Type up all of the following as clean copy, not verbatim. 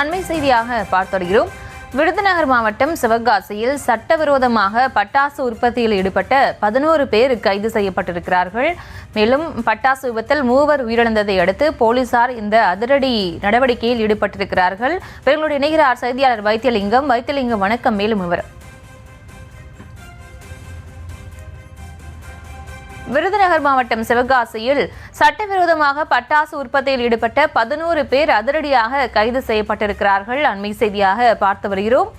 அண்மை செய்தியாக பார்த்துடுகிறோம். விருதுநகர் மாவட்டம் சிவகாசியில் சட்டவிரோதமாக பட்டாசு உற்பத்தியில் ஈடுபட்ட 11 பேர் கைது செய்யப்பட்டிருக்கிறார்கள். மேலும் பட்டாசு விபத்தில் 3 உயிரிழந்ததை அடுத்து போலீசார் இந்த அதிரடி நடவடிக்கையில் ஈடுபட்டிருக்கிறார்கள். இவர்களுடைய இணைகிறார் செய்தியாளர் வைத்தியலிங்கம். வைத்தியலிங்கம், வணக்கம். மேலும் விவரம். விருதுநகர் மாவட்டம் சிவகாசியில் சட்டவிரோதமாக பட்டாசு உற்பத்தியில் ஈடுபட்ட 11 பேர் அதிரடியாக கைது செய்யப்பட்டிருக்கிறார்கள். அண்மை செய்தியாக பார்த்து வருகிறோம்.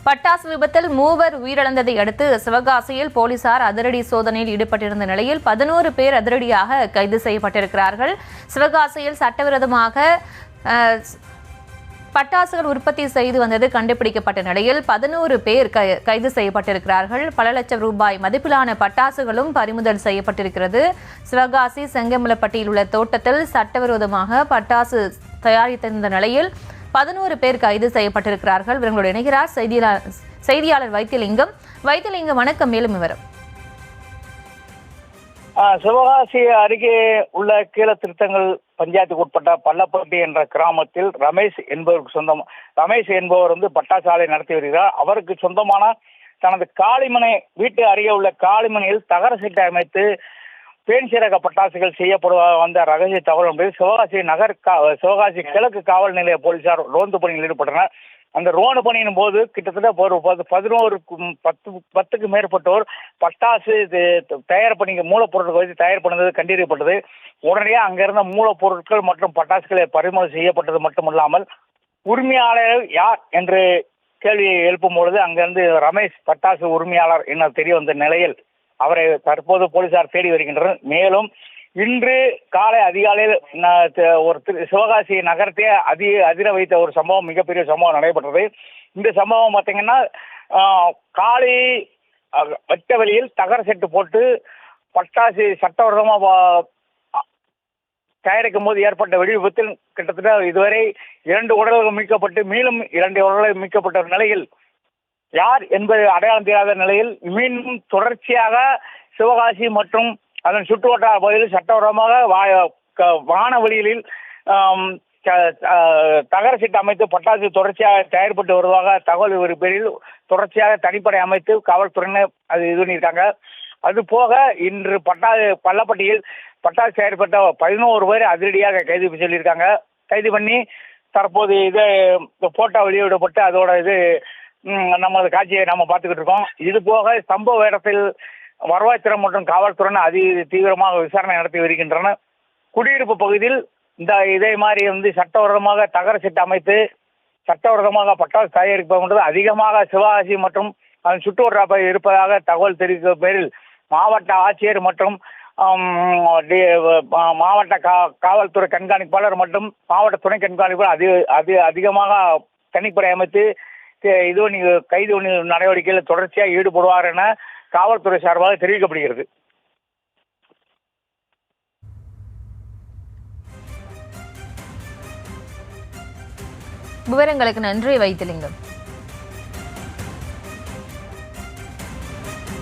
பட்டாசு விபத்தில் 3 உயிரிழந்ததை அடுத்து சிவகாசியில் போலீசார் அதிரடி சோதனையில் ஈடுபட்டிருந்த நிலையில் 11 பேர் அதிரடியாக கைது செய்யப்பட்டிருக்கிறார்கள். சிவகாசியில் சட்டவிரோதமாக பட்டாசுகள் உற்பத்தி செய்து வந்தது கண்டுபிடிக்கப்பட்ட நிலையில் 11 பேர் கைது செய்யப்பட்டிருக்கிறார்கள். பல லட்சம் ரூபாய் மதிப்பிலான பட்டாசுகளும் பறிமுதல் செய்யப்பட்டிருக்கிறது. சிவகாசி செங்கமலப்பட்டியில் உள்ள தோட்டத்தில் சட்டவிரோதமாக பட்டாசு தயாரித்திருந்த நிலையில் 11 பேர் கைது செய்யப்பட்டிருக்கிறார்கள். இவர்களோடு இணைகிறார் செய்தியாளர் வைத்தியலிங்கம். வைத்தியலிங்கம், வணக்கம். மேலும் விவரம். சிவகாசி அருகே உள்ள கீழத்திருத்தங்கள் பஞ்சாயத்துக்கு உட்பட்ட பள்ளப்பட்டி என்ற கிராமத்தில் ரமேஷ் என்பவர் பட்டாசு ஆலை நடத்தி வருகிறார். அவருக்கு சொந்தமான தனது காளிமனை வீட்டு அருகே உள்ள காளிமனையில் தகர சீட்டை அமைத்து பேன்சீரக பட்டாசுகள் செய்யப்படுவதாக வந்த ரகசிய தகவல் என்பது சிவகாசி கிழக்கு காவல் நிலைய போலீசார் ரோந்து பணியில் ஈடுபட்டனர். அந்த ரோடு பணியின் போது கிட்டத்தட்ட ஒரு 10க்கு மேற்பட்டோர் பட்டாசு தயார் பண்ணி மூலப்பொருட்கள் வைத்து தயார் பண்ணது கண்டறியப்பட்டது. உடனடியாக அங்கிருந்த மூலப்பொருட்கள் மற்றும் பட்டாசுகளை பறிமுதல் செய்யப்பட்டது மட்டுமல்லாமல் உரிமையாளர் யார் என்று கேள்வியை எழுப்பும் பொழுது அங்கிருந்து ரமேஷ் பட்டாசு உரிமையாளர் என தெரிய வந்த நிலையில் அவரை தற்போது போலீசார் தேடி வருகின்றனர். மேலும் இன்று காலை அதிகாலையில் ஒரு சிவகாசி நகரத்தை அதிர வைத்த ஒரு சம்பவம், மிகப்பெரிய சம்பவம் நடைபெற்றது. இந்த சம்பவம் பார்த்தீங்கன்னா காலை வெட்ட வெளியில் தகர செட்டு போட்டு பட்டாசு சட்டவிரோதமாக தயாரிக்கும் போது ஏற்பட்ட வெடி விபத்தில் கிட்டத்தட்ட இதுவரை 2 உடல்கள் மீட்கப்பட்டு மேலும் 2 உடல்கள் மீட்கப்பட்ட நிலையில் யார் என்பது அடையாளம் தெரியாத நிலையில் மீண்டும் தொடர்ச்சியாக சிவகாசி மற்றும் அதன் சுற்றுவட்டார பகுதியில் சட்டவிரோதமாக வானவெளியில் தகர சீட்டு அமைத்து பட்டாசு தொடர்ச்சியாக தயாரிப்பட்டு வருவதாக தகவல் பேரில் தொடர்ச்சியாக தனிப்படை அமைத்து காவல்துறையினர் அது இது பண்ணியிருக்காங்க. அது போக இன்று பள்ளப்பட்டியில் பட்டாசு தயாரிப்பட்ட 11 பேர் அதிரடியாக கைது சொல்லியிருக்காங்க. கைது பண்ணி தற்போது போட்டோ வெளியிடப்பட்டு அதோட நமது காட்சியை நம்ம பார்த்துக்கிட்டு இருக்கோம். இது போக சம்பவ இடத்தில் வருவாய்த்துறை மற்றும் காவல்துறையினர் தீவிரமாக விசாரணை நடத்தி வருகின்றனர். குடியிருப்பு பகுதியில் இதே மாதிரி சட்டவிரோதமாக தகர சீட்டு அமைத்து சட்டவிரோதமாக பட்டாசு தயாரிப்பது அதிகமாக சிவகாசி மற்றும் அதன் சுற்றுவட்டார இருப்பதாக தகவல் தெரிவிக்கும் பேரில் மாவட்ட ஆட்சியர் மற்றும் மாவட்ட காவல்துறை கண்காணிப்பாளர் மற்றும் மாவட்ட துணை கண்காணிப்பாளர் அதிகமாக தனிப்படை அமைத்து கைது நடவடிக்கையில் தொடர்ச்சியாக ஈடுபடுவார் என காவல்துறை சார்பாக தெரிவிக்கப்படுகிறது. விவரங்களுக்கு நன்றி வைத்தியலிங்கம்.